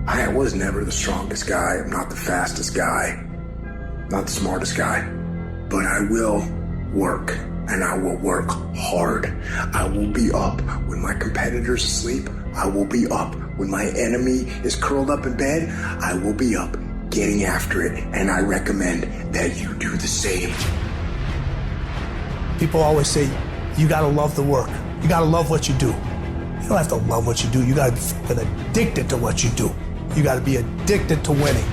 I was never the strongest guy. I'm not the fastest guy. Not the smartest guy. But I will work, and I will work hard. I will be up when my competitor's asleep. I will be up when my enemy is curled up in bed. I will be up getting after it, and I recommend that you do the same. People always say, you gotta love the work. You gotta love what you do. You don't have to love what you do. You gotta be fucking addicted to what you do. You gotta be addicted to winning.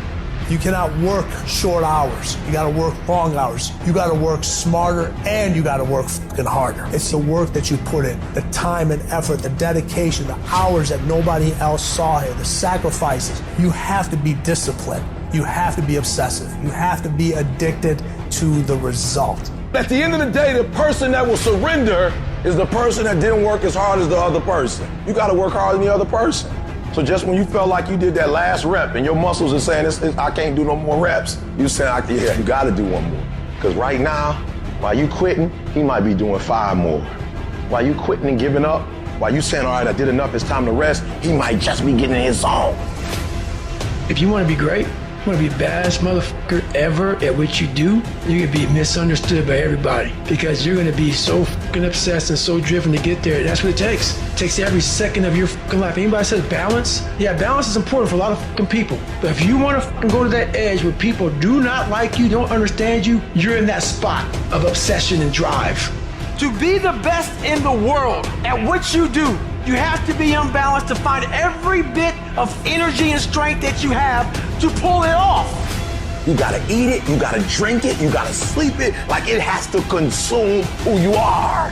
You cannot work short hours. You gotta work long hours. You gotta work smarter, and you gotta work fucking harder. It's the work that you put in, the time and effort, the dedication, the hours that nobody else saw here, the sacrifices. You have to be disciplined. You have to be obsessive. You have to be addicted to the result. At the end of the day, the person that will surrender is the person that didn't work as hard as the other person. You gotta work harder than the other person. So just when you felt like you did that last rep and your muscles are saying, I can't do no more reps, you say, yeah, you gotta do one more. Because right now, while you quitting, he might be doing 5 more. While you quitting and giving up, while you saying, all right, I did enough, it's time to rest, he might just be getting in his zone. If you wanna be great, you wanna be the baddest motherfucker ever at what you do, you're gonna be misunderstood by everybody because you're gonna be so fucking obsessed and so driven to get there. That's what it takes. It takes every second of your fucking life. Anybody says balance? Yeah, balance is important for a lot of fucking people. But if you wanna fucking go to that edge where people do not like you, don't understand you, you're in that spot of obsession and drive. To be the best in the world at what you do, you have to be unbalanced to find every bit of energy and strength that you have to pull it off. You gotta eat it, you gotta drink it, you gotta sleep it, like it has to consume who you are.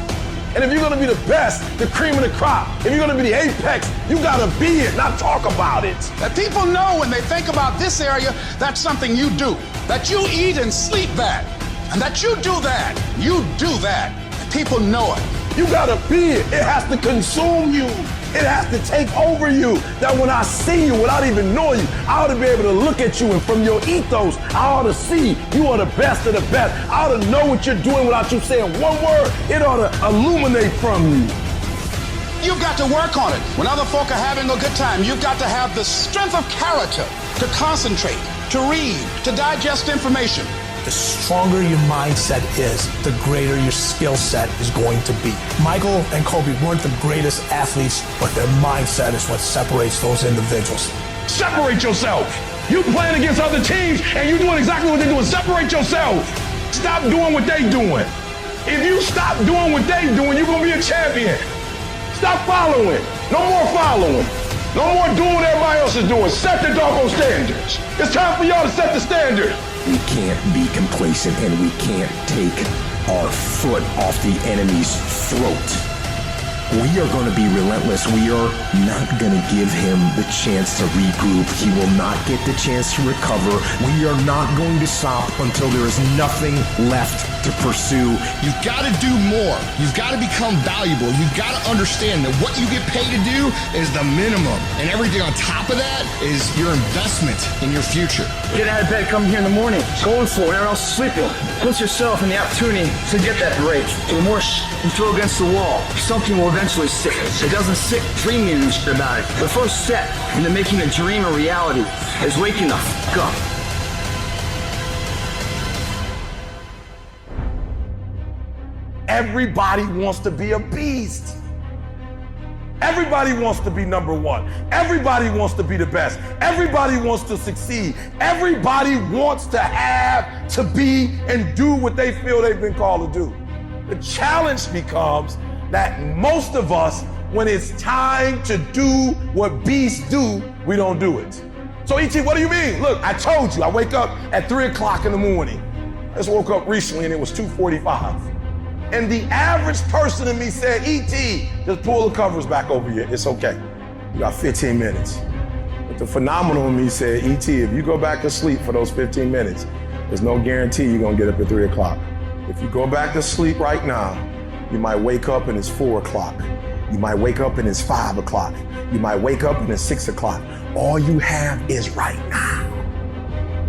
And if you're gonna be the best, the cream of the crop, if you're gonna be the apex, you gotta be it, not talk about it. That people know when they think about this area, that's something you do. That you eat and sleep that. And that you do that. You do that. And people know it. You gotta be it. It has to consume you. It has to take over you. That when I see you without even knowing you, I ought to be able to look at you, and from your ethos, I ought to see you are the best of the best. I ought to know what you're doing without you saying one word. It ought to illuminate from you. You've got to work on it. When other folk are having a good time, you've got to have the strength of character to concentrate, to read, to digest information. The stronger your mindset is, the greater your skill set is going to be. Michael and Kobe weren't the greatest athletes, but their mindset is what separates those individuals. Separate yourself. You playing against other teams and you doing exactly what they're doing. Separate yourself. Stop doing what they doing. If you stop doing what they doing, you're gonna be a champion. Stop following. No more following. No more doing what everybody else is doing. Set the doggone standards. It's time for y'all to set the standard. We can't be complacent, and we can't take our foot off the enemy's throat. We are going to be relentless. We are not going to give him the chance to regroup. He will not get the chance to recover. We are not going to stop until there is nothing left to pursue. You've got to do more. You've got to become valuable. You've got to understand that what you get paid to do is the minimum. And everything on top of that is your investment in your future. Get out of bed, come here in the morning, going for it, everyone else is sleeping. Put yourself in the opportunity to get that break. The more you throw against the wall, something will eventually stick. It doesn't stick dreaming and shit about it. The first step into making a dream a reality is waking the fuck up. Everybody wants to be a beast. Everybody wants to be number one. Everybody wants to be the best. Everybody wants to succeed. Everybody wants to have, to be, and do what they feel they've been called to do. The challenge becomes that most of us, when it's time to do what beasts do, we don't do it. So E.T., what do you mean? Look, I told you, I wake up at 3 o'clock in the morning. I just woke up recently and it was 2:45. And the average person in me said, E.T., just pull the covers back over you. It's okay. You got 15 minutes. But the phenomenal in me said, E.T., if you go back to sleep for those 15 minutes, there's no guarantee you're gonna get up at 3 o'clock. If you go back to sleep right now, you might wake up and it's 4 o'clock. You might wake up and it's 5 o'clock. You might wake up and it's 6 o'clock. All you have is right now.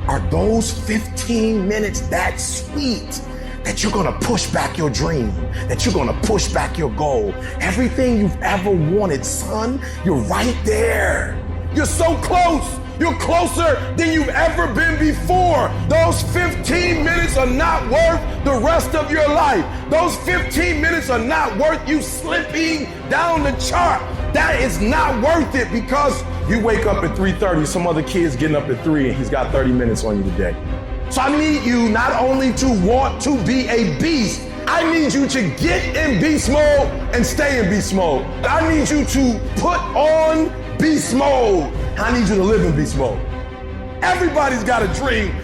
Are those 15 minutes that sweet that you're gonna push back your dream, that you're gonna push back your goal? Everything you've ever wanted, son, you're right there. You're so close. You're closer than you've ever been before. Those 15 minutes are not worth the rest of your life. Those 15 minutes are not worth you slipping down the chart. That is not worth it because you wake up at 3:30, some other kid's getting up at 3 and he's got 30 minutes on you today. So I need you not only to want to be a beast, I need you to get in beast mode and stay in beast mode. I need you to put on beast mode. I need you to live in beast mode. Everybody's got a dream.